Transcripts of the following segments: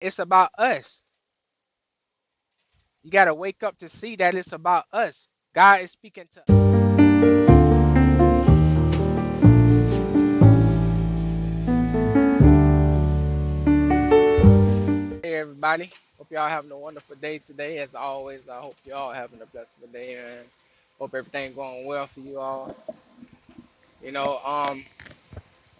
It's about us. You got to wake up to see that it's about us. God is speaking to us. Hey, everybody. Hope y'all having a wonderful day today. As always, I hope y'all having a blessed day and hope everything going well for you all. You know,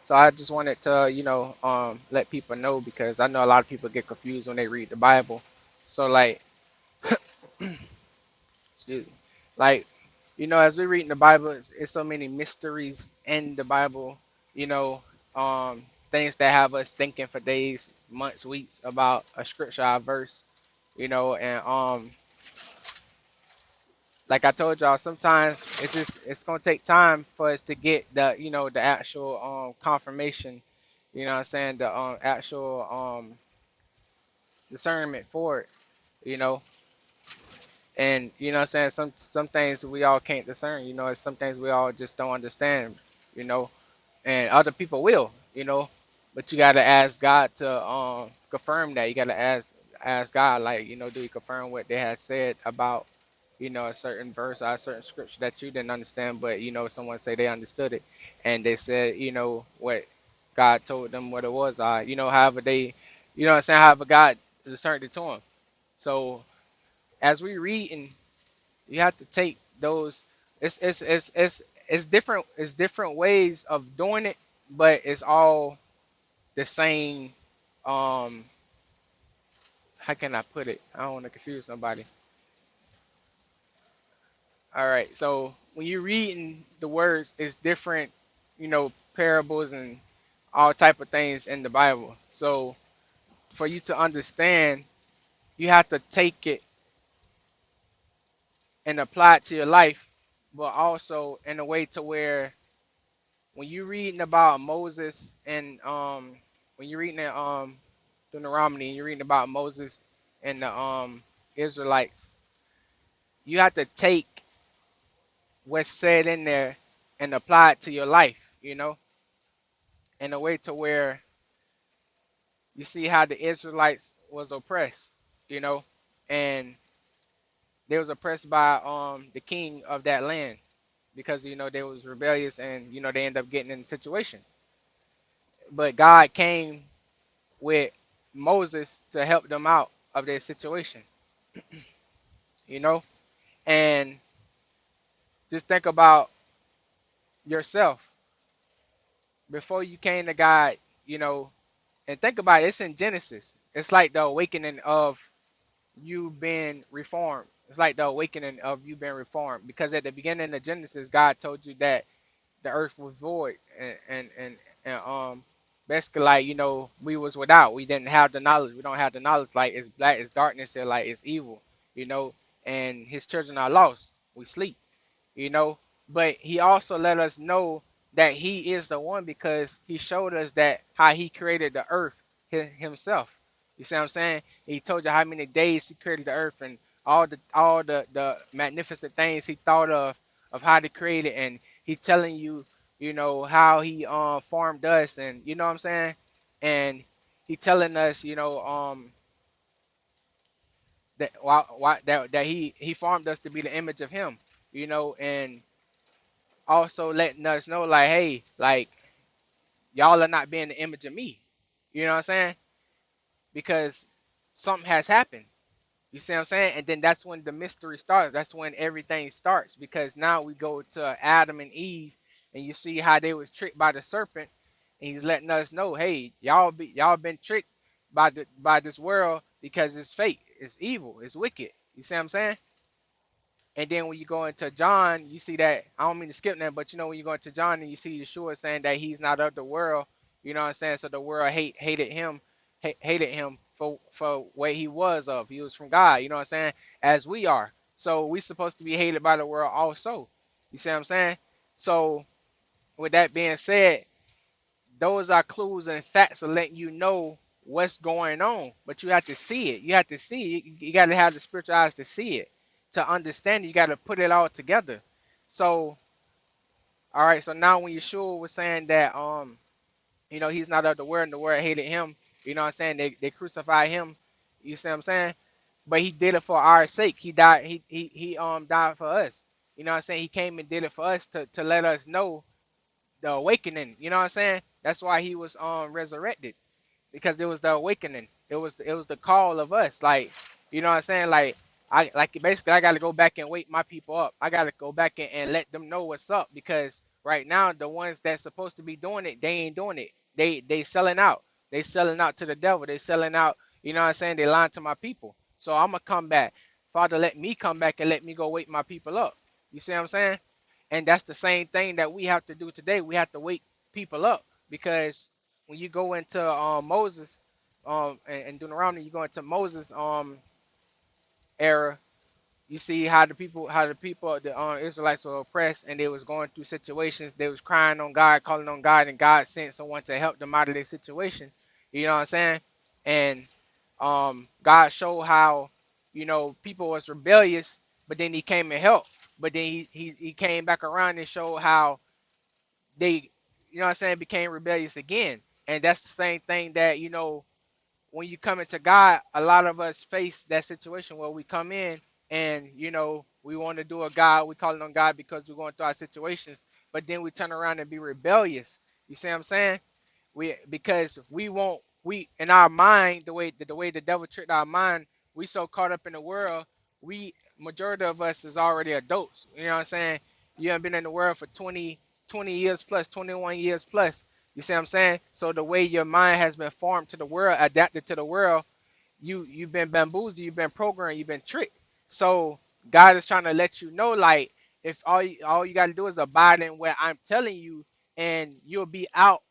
so I just wanted to, let people know because I know a lot of people get confused when they read the Bible. So like, excuse me, like, as we read in the Bible, it's so many mysteries in the Bible. You know, things that have us thinking for days, months, weeks about a scripture, a verse. And like I told y'all, sometimes it's gonna take time for us to get the actual confirmation. You know what I'm saying? The actual discernment for it. You know, and you know what I'm saying, some things we all can't discern. Some things we all just don't understand. You know, and other people will. But you gotta ask God to confirm that. You gotta ask God, like, do you confirm what they had said about a certain verse or a certain scripture that you didn't understand, but someone say they understood it, and they said what God told them what it was. However they, what I'm saying, however God discerned it to them. So as we read, and you have to take those. It's different ways of doing it, but it's all the same. Um, how can I put it? I don't want to confuse nobody. All right, so when you're reading the words, it's different, parables and all type of things in the Bible. So for you to understand, you have to take it and apply it to your life, but also in a way to where when you're reading about Moses and when you're reading Deuteronomy and you're reading about Moses and the Israelites, you have to take what's said in there and apply it to your life, in a way to where you see how the Israelites was oppressed, you know, and they was oppressed by the king of that land because they was rebellious and they end up getting in a situation. But God came with Moses to help them out of their situation, you know? And just think about yourself before you came to God, you know, and think about it, it's in Genesis. It's like the awakening of you being reformed. It's like the awakening of you being reformed because at the beginning of Genesis, God told you that the earth was void and basically like we was without. We didn't have the knowledge. We don't have the knowledge. Like it's black, it's darkness, and like it's evil. You know, and His children are lost. We sleep. You know, but He also let us know that He is the one because He showed us that how He created the earth Himself. You see what I'm saying? He told you how many days He created the earth and all the magnificent things He thought of how to create it, and He telling you, how He formed us, and you know what I'm saying, and He telling us, that that He formed us to be the image of Him, and also letting us know like, hey, like y'all are not being the image of me. You know what I'm saying? Because something has happened. You see what I'm saying? And then that's when the mystery starts. That's when everything starts because now we go to Adam and Eve and you see how they was tricked by the serpent, and he's letting us know, hey, y'all been tricked by this world because it's fake, it's evil, it's wicked. You see what I'm saying? And then when you go into John, you see that I don't mean to skip that, but when you go into John and you see Yeshua saying that he's not of the world, you know what I'm saying? So the world hated him for what he was of. He was from God, you know what I'm saying? As we are. So we supposed to be hated by the world also. You see what I'm saying? So with that being said, those are clues and facts to let you know what's going on. But you have to see it. You have to see it. You got to have the spiritual eyes to see it, to understand it. You got to put it all together. So, all right. So now when Yeshua was saying that, he's not of the world and the world hated him, You know what I'm saying? They crucified him. You see what I'm saying? But he did it for our sake. He died. He died for us. You know what I'm saying? He came and did it for us to let us know the awakening. You know what I'm saying? That's why he was resurrected, because it was the awakening. It was the call of us. Like, you know what I'm saying? Like, I like basically I got to go back and wake my people up. I got to go back and let them know what's up, because right now the ones that's supposed to be doing it, they ain't doing it. They selling out. They selling out to the devil. They selling out. You know what I'm saying? They lying to my people. So I'm gonna come back. Father, let me come back and let me go wake my people up. You see what I'm saying? And that's the same thing that we have to do today. We have to wake people up, because when you go into Moses and Deuteronomy, you go into Moses era, you see how the people the Israelites were oppressed, and they was going through situations. They was crying on God, calling on God, and God sent someone to help them out of their situation. You know what I'm saying? And God showed how, people was rebellious, but then he came and helped. But then he came back around and showed how they, you know what I'm saying, became rebellious again. And that's the same thing that, when you come into God, a lot of us face that situation where we come in and, we want to do a God, we call it on God because we're going through our situations, but then we turn around and be rebellious. You see what I'm saying? Because we in our mind, the way the devil tricked our mind, we so caught up in the world. We Majority of us is already adults. You know what I'm saying? You haven't been in the world for 20 years plus, 21 years plus. You see what I'm saying? So the way your mind has been formed to the world, adapted to the world, you've been bamboozled, you've been programmed, you've been tricked. So God is trying to let you know, like, if all you got to do is abide in what I'm telling you, and you'll be out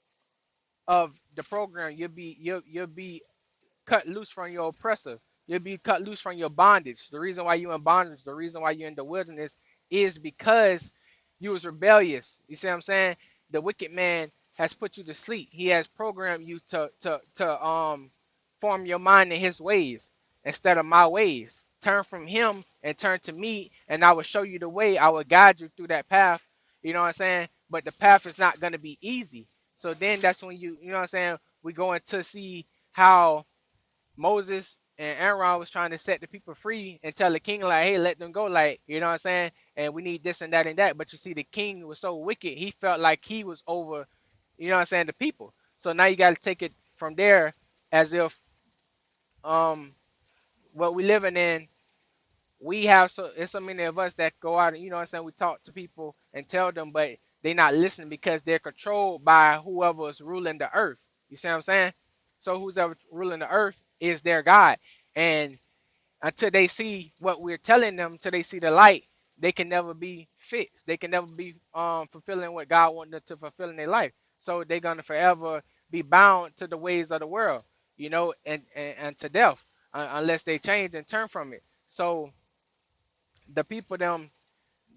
of the program. You'll be cut loose from your oppressor. You'll be cut loose from your bondage. The reason why you in bondage, the reason why you're in the wilderness, is because you was rebellious. You see what I'm saying? The wicked man has put you to sleep. He has programmed you to form your mind in his ways instead of my ways. Turn from him and turn to me, and I will show you the way. I will guide you through that path. You know what I'm saying? But the path is not gonna be easy. So then that's when you know what I'm saying, we go into see how Moses and Aaron was trying to set the people free and tell the king, like, hey, let them go, like, you know what I'm saying? And we need this and that and that. But you see, the king was so wicked, he felt like he was over, you know what I'm saying, the people. So now you got to take it from there, as if um what we living in, we have, so it's so many of us that go out and, you know what I'm saying, we talk to people and tell them, but they not listening because they're controlled by whoever's ruling the earth. You see what I'm saying? So who's ever ruling the earth is their God. And until they see what we're telling them, until they see the light, they can never be fixed. They can never be fulfilling what God wanted them to fulfill in their life. So they're gonna forever be bound to the ways of the world, and to death, unless they change and turn from it. So the people, them,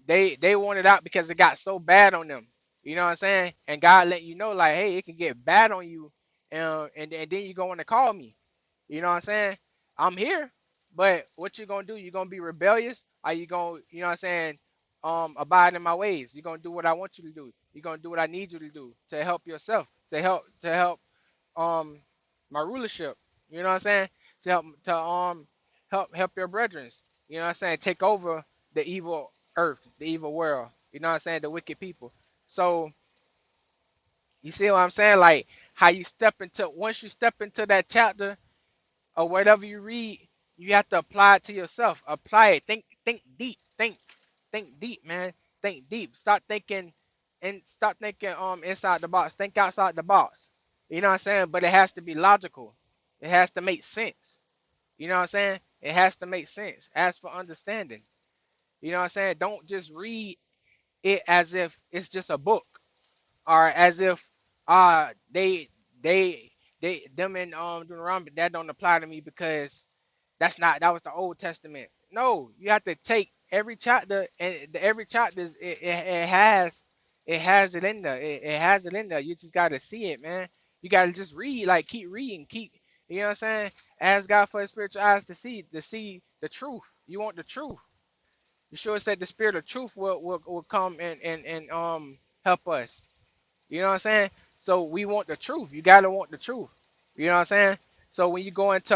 they want it out because it got so bad on them. You know what I'm saying? And God let you know, like, hey, it can get bad on you, and then you going to call me. You know what I'm saying? I'm here, but what you gonna do? You gonna be rebellious? Are you gonna, you know what I'm saying, abide in my ways? You gonna do what I want you to do? You gonna do what I need you to do to help yourself, to help um my rulership? You know what I'm saying? To help your brethren. You know what I'm saying? Take over the evil earth, the evil world. You know what I'm saying? The wicked people. So you see what I'm saying? Like, how you step into, once you step into that chapter or whatever you read, you have to apply it to yourself. Apply it. Think deep. Think deep, man. Think deep. Stop thinking inside the box. Think outside the box. You know what I'm saying? But it has to be logical. It has to make sense. You know what I'm saying? It has to make sense. Ask for understanding. You know what I'm saying? Don't just read it as if it's just a book, or as if they them in Deuteronomy, that don't apply to me because that was the Old Testament. No, you have to take every chapter, and every chapter it has it in there. It has it in there. You just gotta see it, man. You gotta just read, like, keep reading, you know what I'm saying? Ask God for his spiritual eyes to see the truth. You want the truth. You sure said the spirit of truth will come and help us. You know what I'm saying? So we want the truth. You gotta want the truth. You know what I'm saying? So when you go into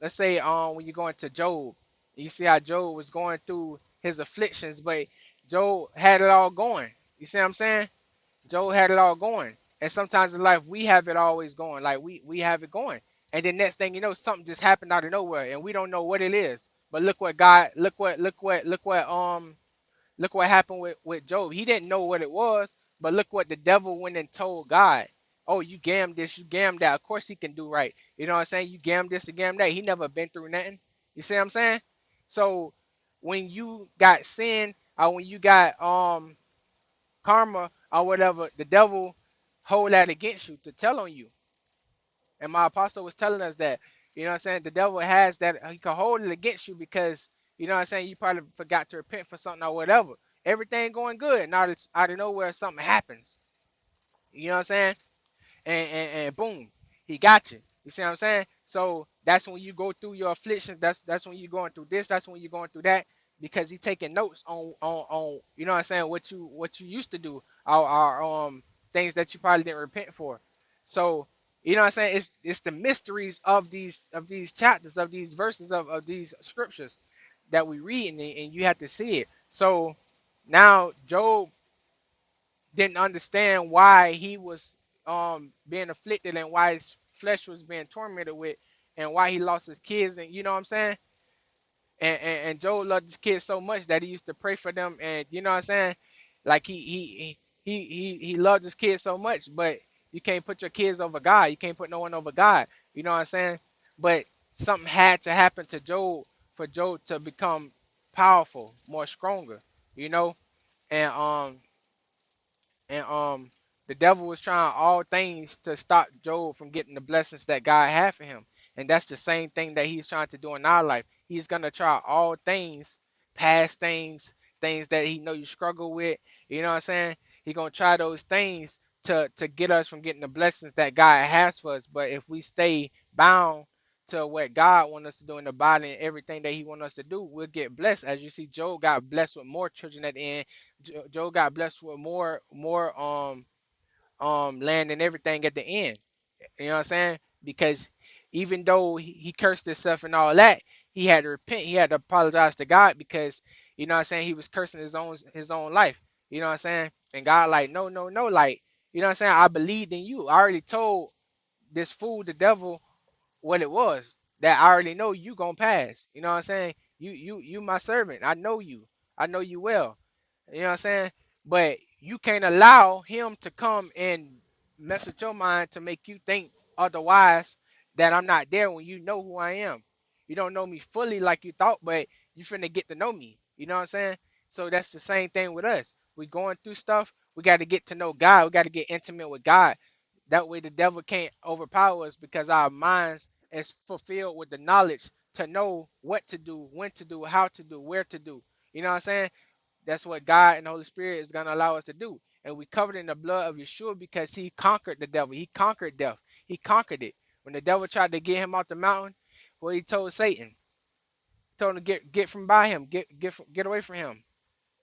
let's say when you go into Job, you see how Job was going through his afflictions, but Job had it all going. You see what I'm saying? Job had it all going. And sometimes in life we have it always going. Like we have it going. And then next thing you know, something just happened out of nowhere and we don't know what it is. But look what God look what happened with Job. He didn't know what it was, but look what the devil went and told God. Oh, you gammed this, you gammed that. Of course he can do right. You know what I'm saying? You gammed this and gammed that. He never been through nothing. You see what I'm saying? So when you got sin or when you got karma or whatever, the devil hold that against you to tell on you. And my apostle was telling us that, you know what I'm saying, the devil has that, he can hold it against you because, you know what I'm saying, you probably forgot to repent for something or whatever. Everything going good, and out of nowhere something happens. You know what I'm saying? And boom, he got you. You see what I'm saying? So that's when you go through your affliction. That's when you're going through this. That's when you're going through that because he's taking notes on you know what I'm saying, what you used to do, our things that you probably didn't repent for. So you know what I'm saying? It's the mysteries of these chapters, of these verses, of these scriptures that we read, and you have to see it. So now Job didn't understand why he was being afflicted and why his flesh was being tormented with and why he lost his kids, and you know what I'm saying, and Job loved his kids so much that he used to pray for them, and you know what I'm saying, like he loved his kids so much, but you can't put your kids over God, you can't put no one over God, you know what I'm saying. But something had to happen to Job for Job to become powerful, more stronger, you know. And and the devil was trying all things to stop Job from getting the blessings that God had for him. And that's the same thing that he's trying to do in our life. He's gonna try all things, past things, things that he know you struggle with. You know what I'm saying? He gonna try those things to get us from getting the blessings that God has for us. But if we stay bound to what God wants us to do in the body and everything that he wants us to do, we'll get blessed. As you see, Job got blessed with more children at the end. Joe got blessed with more land and everything at the end. You know what I'm saying? Because even though he cursed himself and all that, he had to repent. He had to apologize to God because you know what I'm saying, he was cursing his own life. You know what I'm saying? And God like, no, no, no, like, you know what I'm saying? I believed in you. I already told this fool, the devil, what it was. That I already know you gonna pass. You know what I'm saying? You my servant. I know you. I know you well. You know what I'm saying? But you can't allow him to come and mess with your mind to make you think otherwise, that I'm not there when you know who I am. You don't know me fully like you thought, but you finna get to know me. You know what I'm saying? So that's the same thing with us. We going through stuff. We got to get to know God. We got to get intimate with God. That way the devil can't overpower us because our minds is fulfilled with the knowledge to know what to do, when to do, how to do, where to do. You know what I'm saying? That's what God and the Holy Spirit is going to allow us to do. And we covered in the blood of Yeshua because he conquered the devil. He conquered death. He conquered it. When the devil tried to get him out the mountain, what he told Satan, he told him to get from by him, get away from him.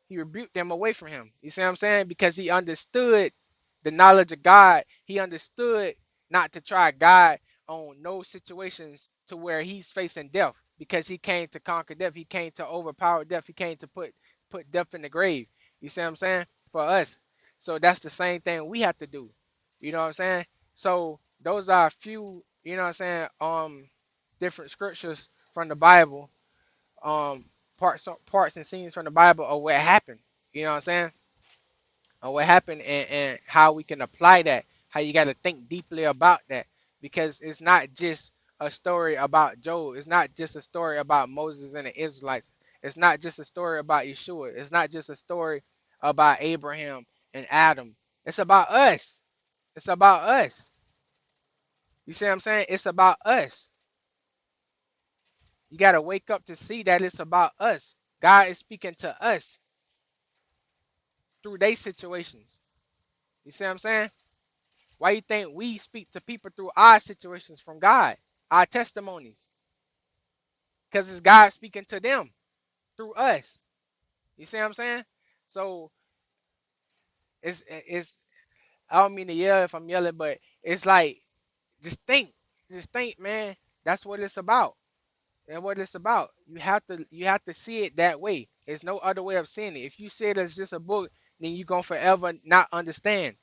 He rebuked them away from him. You see what I'm saying? Because he understood the knowledge of God. He understood not to try God on no situations to where he's facing death, because he came to conquer death. He came to overpower death. He came to put death in the grave. You see what I'm saying? For us. So that's the same thing we have to do. You know what I'm saying? So those are a few, you know what I'm saying, different scriptures from the Bible, um parts and scenes from the Bible of what happened. You know what I'm saying? Of what happened, and how we can apply that. How you got to think deeply about that, because it's not just a story about Job. It's not just a story about Moses and the Israelites. It's not just a story about Yeshua. It's not just a story about Abraham and Adam. It's about us. It's about us. You see what I'm saying? It's about us. You got to wake up to see that it's about us. God is speaking to us through their situations. You see what I'm saying? Why you think we speak to people through our situations from God, our testimonies? Because it's God speaking to them through us. You see what I'm saying? So it's I don't mean to yell if I'm yelling, but it's like Just think, man. That's what it's about. And what it's about. You have to see it that way. There's no other way of seeing it. If you see it as just a book, then you're gonna forever not understand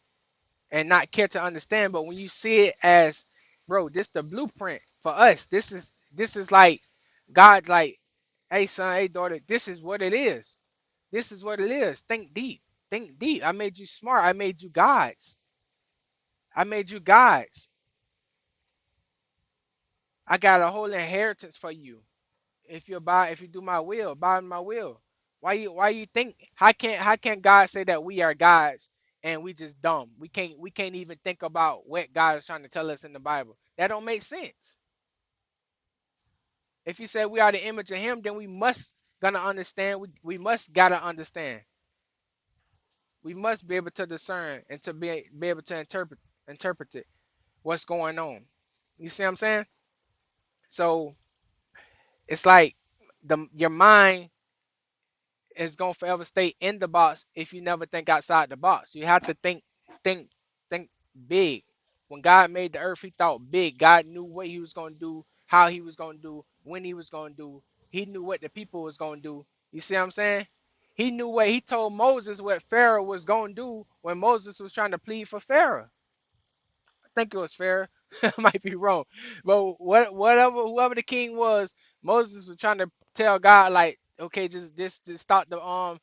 and not care to understand. But when you see it as, bro, this the blueprint for us. This is like God, like, hey son, hey daughter, this is what it is. This is what it is. Think deep. Think deep. I made you smart. I made you gods. I made you gods. I got a whole inheritance for you. If you do my will, abide in my will. Why you think how can God say that we are gods and we just dumb? We can't even think about what God is trying to tell us in the Bible. That don't make sense. If you say we are the image of him, then we must gonna understand. We must gotta understand. We must be able to discern and to be able to interpret it, what's going on. You see what I'm saying? So it's like your mind is gonna forever stay in the box if you never think outside the box. You have to think, think big. When God made the earth, He thought big. God knew what He was gonna do, how He was gonna do, when He was gonna do. He knew what the people was gonna do. You see what I'm saying? He knew what He told Moses what Pharaoh was gonna do when Moses was trying to plead for Pharaoh. Think it was fair. I might be wrong, but whoever the king was, Moses was trying to tell God like, okay, just stop the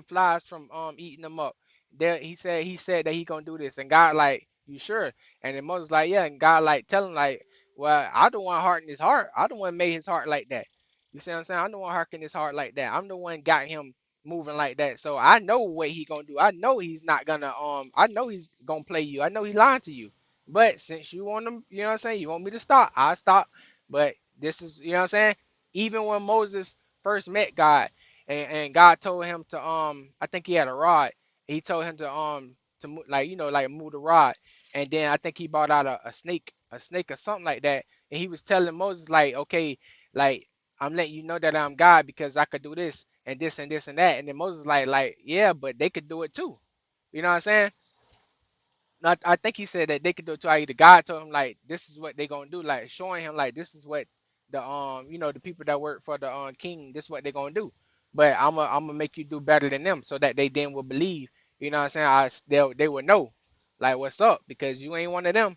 flies from eating them up. There he said that he gonna do this, and God like, you sure? And then Moses like, yeah, and God like tell him like, well, I don't want to harden his heart. I don't want to make his heart like that. You see what I'm saying? I don't want to harden his heart like that. I'm the one got him moving like that. So I know what he gonna do. I know he's not gonna I know he's gonna play you. I know he lying to you. But since you want him, you know what I'm saying, you want me to stop, I stop. But this is, you know what I'm saying? Even when Moses first met God and God told him to I think he had a rod. He told him to like, like move the rod. And then I think he brought out a snake or something like that. And he was telling Moses like, okay, like, I'm letting you know that I'm God because I could do this and this and this and that. And then Moses like, yeah, but they could do it too. You know what I'm saying? I think he said that they could do it too. Either God told him like this is what they gonna do, like showing him like this is what the people that work for the king, this is what they gonna do. But I'm gonna make you do better than them so that they then will believe. You know what I'm saying? They would know like what's up because you ain't one of them.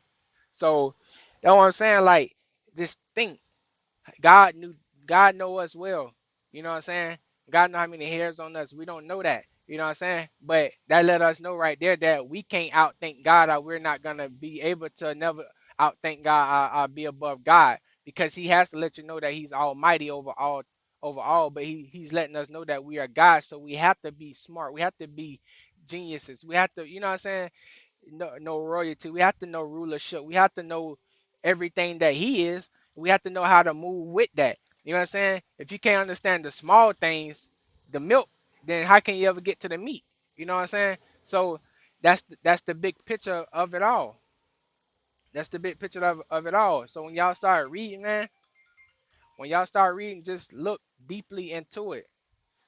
So that's what I'm saying. Like, just think. God knew God know us well. You know what I'm saying? God know how many hairs on us. We don't know that. You know what I'm saying? But that let us know right there that we can't outthink God, or we're not gonna be able to never outthink God, or be above God, because He has to let you know that He's Almighty over all. But He's letting us know that we are God, so we have to be smart. We have to be geniuses. We have to, you know what I'm saying? No royalty. We have to know rulership. We have to know everything that He is. We have to know how to move with that. You know what I'm saying? If you can't understand the small things, the milk, then how can you ever get to the meat? You know what I'm saying? So that's the big picture of it all. That's the big picture of it all. So when y'all start reading, man, when y'all start reading, just look deeply into it.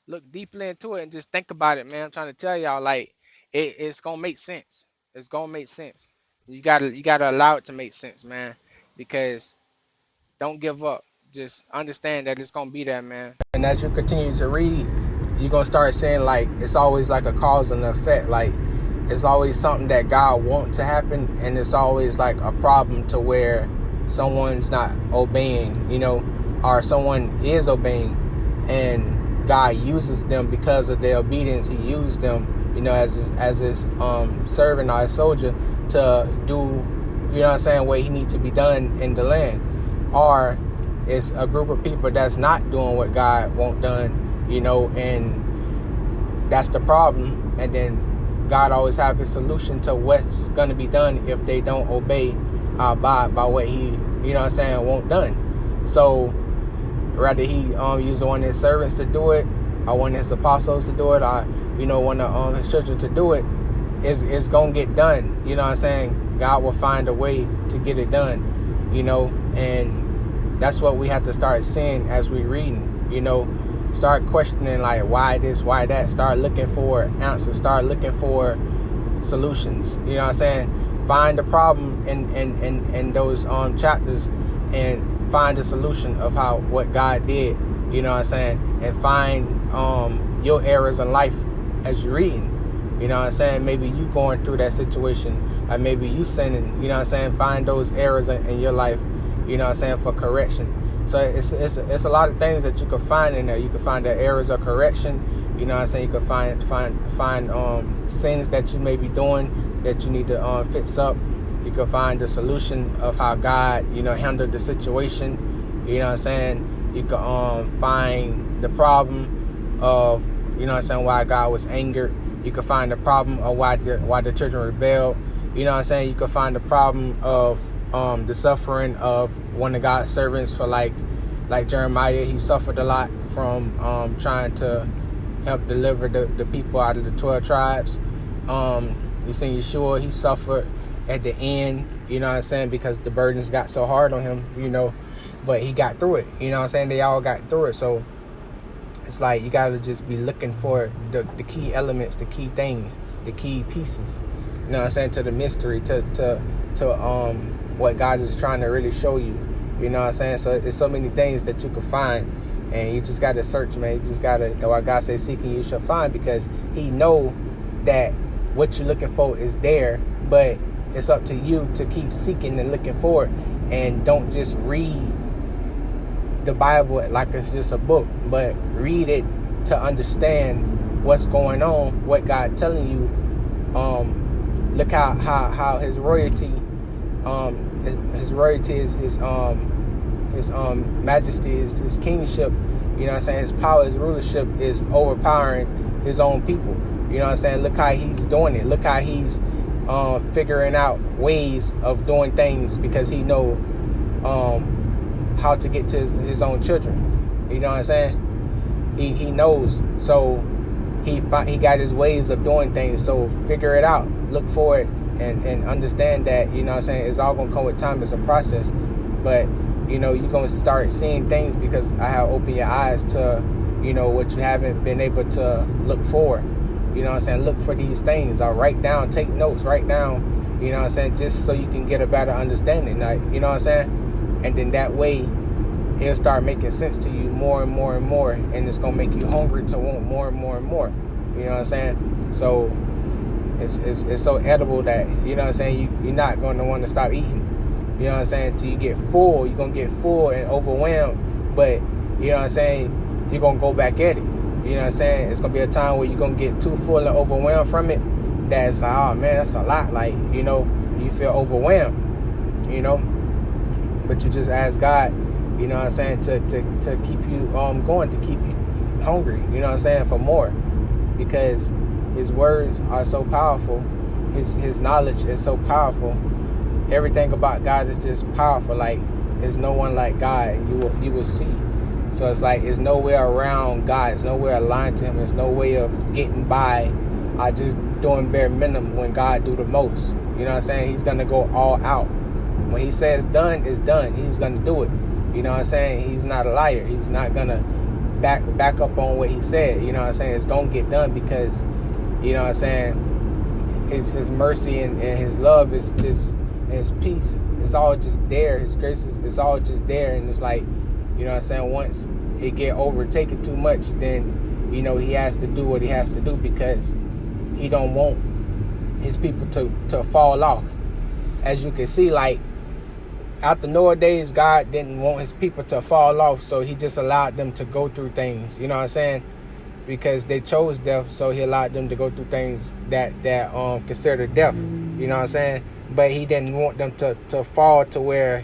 Look deeply into it and just think about it, man. I'm trying to tell y'all, like, it's gonna make sense. It's gonna make sense. You gotta allow it to make sense, man. Because don't give up. Just understand that it's gonna be there, man. And as you continue to read, you're gonna start saying like it's always like a cause and effect. Like, it's always something that God wants to happen, and it's always like a problem to where someone's not obeying, or someone is obeying, and God uses them because of their obedience. He used them, as his servant or his soldier to do, what I'm saying, what he needs to be done in the land. Or it's a group of people that's not doing what God wants done, and that's the problem. And then God always have a solution to what's going to be done if they don't obey by what He, want done. So rather He use one of His servants to do it, or one of His apostles to do it, or one of His children to do it, it's gonna get done. You know what I'm saying? God will find a way to get it done. And that's what we have to start seeing as we reading. Start questioning like why this, why that. Start looking for answers. Start looking for solutions. You know what I'm saying? Find the problem in those chapters, and find the solution of what God did. You know what I'm saying? And find your errors in life as you're reading. You know what I'm saying? Maybe you going through that situation, or maybe you sinning. You know what I'm saying? Find those errors in your life. You know what I'm saying, for correction. So it's a lot of things that you can find in there. You can find the errors of correction. You know what I'm saying? You can find sins that you may be doing that you need to fix up. You can find the solution of how God, handled the situation. You know what I'm saying? You can find the problem of, why God was angered. You can find the problem of why the children rebelled. You know what I'm saying? You can find the problem of the suffering of one of God's servants, for like Jeremiah. He suffered a lot from trying to help deliver the people out of the 12 tribes. You see Yeshua, he suffered at the end, you know what I'm saying, because the burdens got so hard on him, but he got through it. You know what I'm saying? They all got through it. So it's like you got to just be looking for the key elements, the key things, the key pieces, you know what I'm saying, to the mystery, to what God is trying to really show you. You know what I'm saying? So there's so many things that you can find, and you just got to search, man. You just got to, why God says seeking you shall find, because he know that what you're looking for is there, but it's up to you to keep seeking and looking for it. And don't just read the Bible like it's just a book, but read it to understand what's going on, what God telling you. Look how his royalty, his majesty, his kingship, you know what I'm saying, his power, his rulership is overpowering his own people. You know what I'm saying? Look how he's doing it. Look how he's figuring out ways of doing things, because he know how to get to his own children. You know what I'm saying? He knows. So he got his ways of doing things. So figure it out. Look for it and understand that, you know what I'm saying, it's all going to come with time. It's a process. But, you're going to start seeing things because I have opened your eyes to, what you haven't been able to look for. You know what I'm saying? Look for these things. I'll write down, take notes, write down, you know what I'm saying, just so you can get a better understanding. Like, you know what I'm saying? And then that way, it'll start making sense to you more and more and more. And it's going to make you hungry to want more and more and more. You know what I'm saying? So it's so edible that, you know what I'm saying, you're not going to want to stop eating. You know what I'm saying? Until you get full. You're going to get full and overwhelmed. But, you know what I'm saying, you're going to go back at it. You know what I'm saying? It's going to be a time where you're going to get too full and overwhelmed from it. That's like, oh, man, that's a lot. Like, you feel overwhelmed, But you just ask God, you know what I'm saying, to keep you going, to keep you hungry, you know what I'm saying, for more. Because his words are so powerful. His knowledge is so powerful. Everything about God is just powerful. Like, there's no one like God. You will see. So it's like, there's nowhere around God. There's nowhere aligned to him. There's no way of getting by just doing bare minimum when God do the most. You know what I'm saying? He's going to go all out. When he says done, it's done. He's going to do it. You know what I'm saying? He's not a liar. He's not going to back up on what he said. You know what I'm saying? It's going to get done because, you know what I'm saying, his mercy and his love is just, and his peace, it's all just there. His grace it's all just there. And it's like, you know what I'm saying, once it get overtaken too much, then, he has to do what he has to do, because he don't want his people to fall off. As you can see, like, after Noah days, God didn't want his people to fall off, so he just allowed them to go through things, you know what I'm saying? Because they chose death, so he allowed them to go through things that considered death, you know what I'm saying? But he didn't want them to fall to where,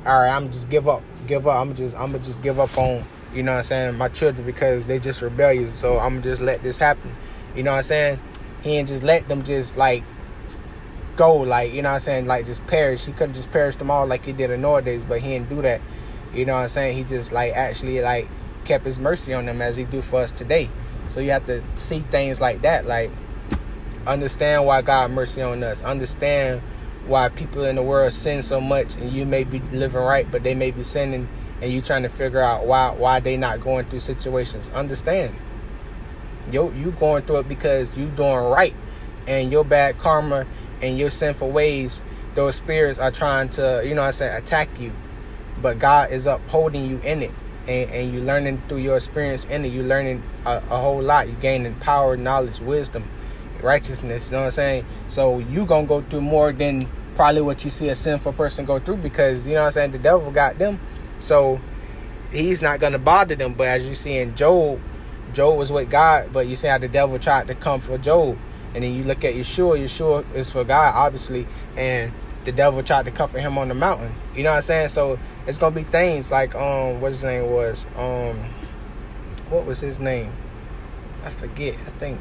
all right, I'm just give up. I'm just give up on, you know what I'm saying, my children, because they just rebellious. So I'm just let this happen. You know what I'm saying? He didn't just let them just like go, like, you know what I'm saying, like just perish. He couldn't just perish them all like he did in Noah days, but he didn't do that. You know what I'm saying? He just like actually like kept his mercy on them as he do for us today. So you have to see things like that, like understand why God mercy on us. Understand why people in the world sin so much, and you may be living right, but they may be sinning, and you trying to figure out why they not going through situations. Understand, you going through it because you doing right, and your bad karma in your sinful ways, those spirits are trying to, attack you. But God is upholding you in it. And you learning through your experience in it. You learning a whole lot. You gaining power, knowledge, wisdom, righteousness. You know what I'm saying? So you going to go through more than probably what you see a sinful person go through, because, the devil got them. So he's not going to bother them. But as you see in Job was with God, but you see how the devil tried to come for Job. And then you look at Yeshua is for God, obviously, and the devil tried to comfort him on the mountain. You know what I'm saying? So it's gonna be things like what his name was, what was his name? I forget. I think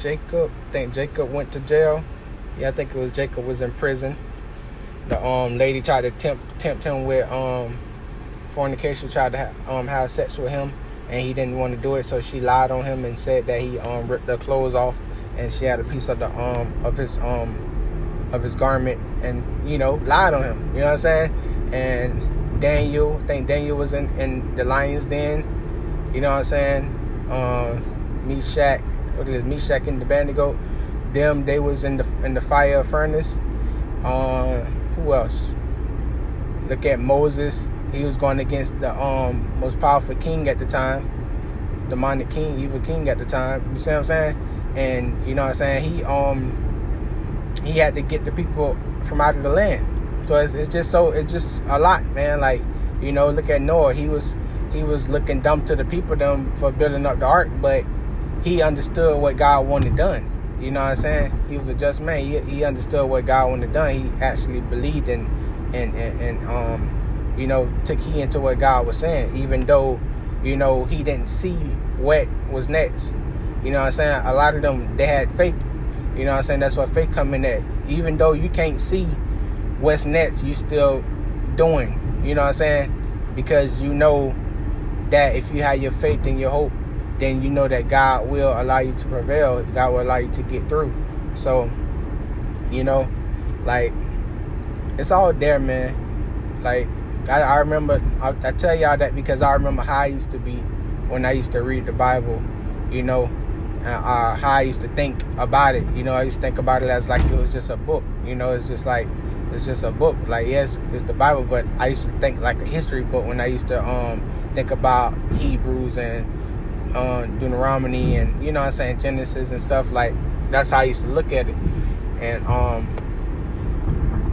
Jacob. Jacob went to jail. Yeah, I think it was Jacob was in prison. The lady tried to tempt him with fornication, tried to have sex with him, and he didn't want to do it, so she lied on him and said that he ripped her clothes off, and she had a piece of the of his garment, and lied on him. You know what I'm saying? And Daniel, I think Daniel was in the lion's den. You know what I'm saying? Meshach and Abednego, they was in the fire furnace. Who else? Look at Moses. He was going against the most powerful king at the time, demonic king, evil king at the time. You see what I'm saying? And you know what I'm saying? He had to get the people from out of the land. So it's just a lot, man. Like, look at Noah. He was looking dumb to the people for building up the ark, but he understood what God wanted done. You know what I'm saying? He was a just man. He understood what God wanted done. He actually believed and took heed into what God was saying, even though, he didn't see what was next. You know what I'm saying? A lot of them, they had faith. You know what I'm saying? That's what faith come in at. Even though you can't see what's next, you still doing. You know what I'm saying? Because you know that if you have your faith and your hope, then you know that God will allow you to prevail. God will allow you to get through. So, like, it's all there, man. Like, I remember, I tell y'all that because I remember how I used to be when I used to read the Bible, how I used to think about it. I used to think about it as like it was just a book. It's just like, it's just a book. Like, yes, it's the Bible, but I used to think like a history book when I used to think about Hebrews and Deuteronomy and, Genesis and stuff. Like, that's how I used to look at it. And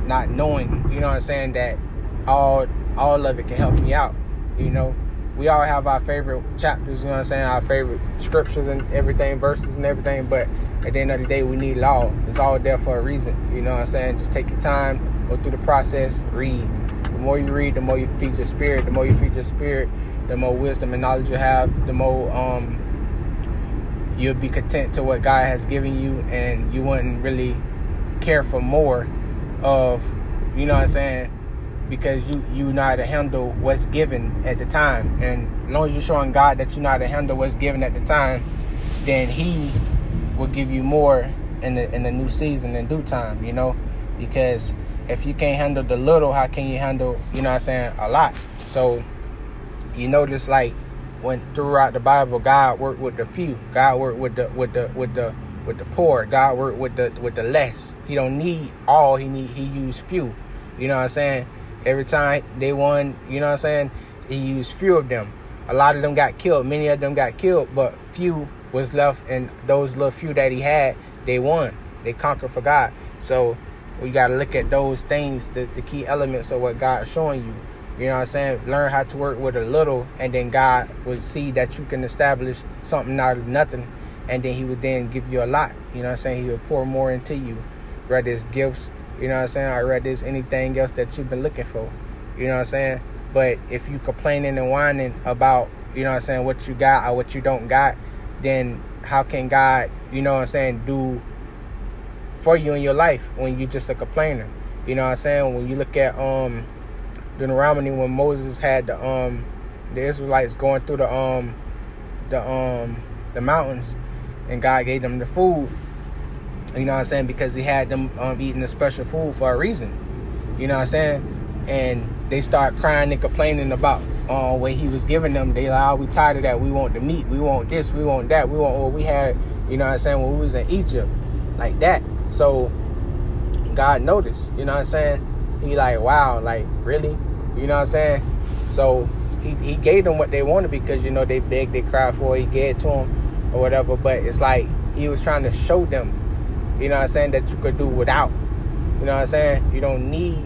not knowing, that all of it can help me out. We all have our favorite chapters, our favorite scriptures and everything, verses and everything, but at the end of the day, we need it all. It's all there for a reason. Just take your time, go through the process, read. The more you read, the more you feed your spirit. The more you feed your spirit, the more wisdom and knowledge you have, the more you'll be content to what God has given you, and you wouldn't really care for more of, because you know how to handle what's given at the time. And as long as you're showing God that you know how to handle what's given at the time, then He will give you more in the new season in due time, because if you can't handle the little, how can you handle, a lot? So you notice, like, when throughout the Bible, God worked with the few, God worked with the poor, God worked with the less. He don't need all, he used few. Every time they won, he used few of them. A lot of them got killed, many of them got killed, but few was left, and those little few that he had, they won. They conquered for God. So we got to look at those things, the key elements of what God is showing you. Learn how to work with a little, and then God will see that you can establish something out of nothing, and then He would then give you a lot. He will pour more into you, whether it's gifts, or whether it's anything else that you've been looking for. But if you complaining and whining about, what you got or what you don't got, then how can God, do for you in your life when you just a complainer? When you look at Deuteronomy, when Moses had the Israelites going through the mountains, and God gave them the food, because He had them eating a special food for a reason, and they start crying and complaining about what He was giving them. They like, we tired of that, we want the meat, we want this, we want that, we want what we had, when we was in Egypt, like that. So God noticed, you know what I'm saying? He like, wow, like, really? You know what I'm saying? So he gave them what they wanted because, you know, they begged, they cried for it, he gave it to them or whatever. But it's like he was trying to show them, you know what I'm saying, that you could do without. You know what I'm saying? You don't need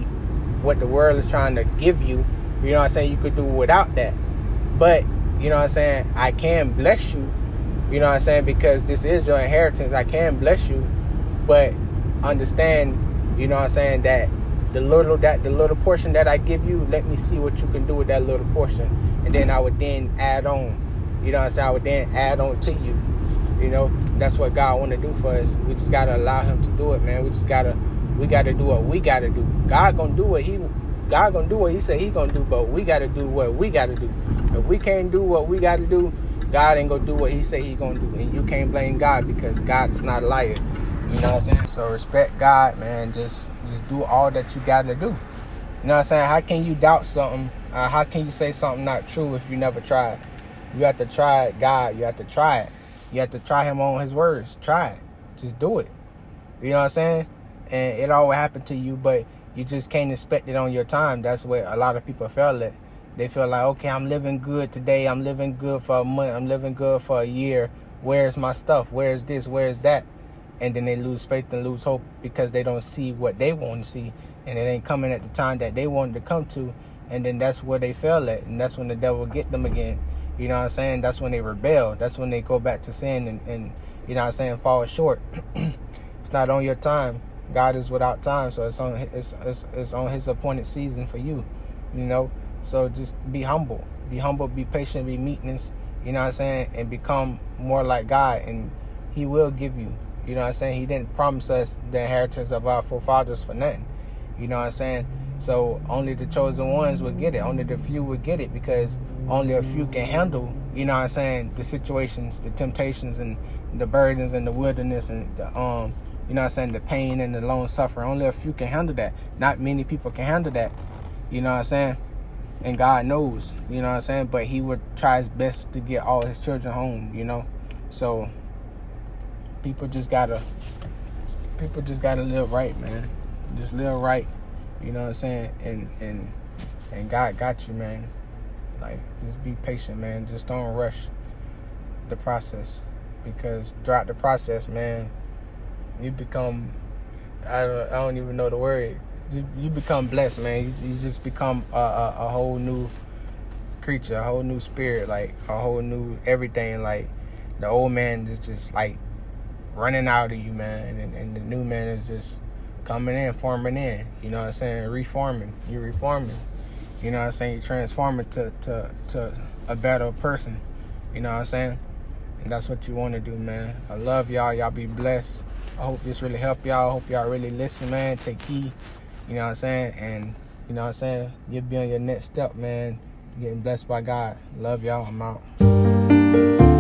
what the world is trying to give you. You know what I'm saying? You could do without that. But, you know what I'm saying, I can bless you. You know what I'm saying? Because this is your inheritance. I can bless you. But understand, you know what I'm saying, that the little portion that I give you, let me see what you can do with that little portion. And then I would then add on. You know what I'm saying? I would then add on to you. You know, that's what God want to do for us. We just got to allow him to do it, man. We got to do what we got to do. God going to do what he said he going to do, but we got to do what we got to do. If we can't do what we got to do, God ain't going to do what he said he going to do. And you can't blame God because God is not a liar. You know what I'm saying? So respect God, man. Just do all that you got to do. You know what I'm saying? How can you doubt something? How can you say something not true if you never tried? You have to try it, God. You have to try it. You have to try him on his words. Try it. Just do it. You know what I'm saying? And it all will happen to you, but you just can't expect it on your time. That's what a lot of people feel at. They feel like, okay, I'm living good today. I'm living good for a month. I'm living good for a year. Where's my stuff? Where's this? Where's that? And then they lose faith and lose hope because they don't see what they want to see. And it ain't coming at the time that they wanted to come to. And then that's where they fell at. And that's when the devil get them again. You know what I'm saying? That's when they rebel. That's when they go back to sin and you know what I'm saying, fall short. It's not on your time. God is without time, so it's on his appointed season for you. You know? So just be humble. Be humble, be patient, be meekness, you know what I'm saying, and become more like God, and he will give you. You know what I'm saying? He didn't promise us the inheritance of our forefathers for nothing. You know what I'm saying? So only the chosen ones will get it. Only the few will get it because only a few can handle, you know what I'm saying, the situations, the temptations, and the burdens, and the wilderness, and the you know what I'm saying, the pain and the long suffering. Only a few can handle that. Not many people can handle that. You know what I'm saying? And God knows, you know what I'm saying? But he would try his best to get all his children home, you know? So people just gotta live right, man. Just live right. You know what I'm saying? And God got you, man. Like, just be patient, man. Just don't rush the process. Because throughout the process, man, you become, I don't even know the word. You become blessed, man. You just become a whole new creature, a whole new spirit, like a whole new everything. Like the old man is just like running out of you, man, and the new man is just coming in, forming in. You know what I'm saying? Reforming. You're reforming. You know what I'm saying? You're transforming to a better person. You know what I'm saying? And that's what you want to do, man. I love y'all. Y'all be blessed. I hope this really helped y'all. I hope y'all really listen, man. Take heed. You know what I'm saying? And, you know what I'm saying? You'll be on your next step, man. Getting blessed by God. Love y'all. I'm out.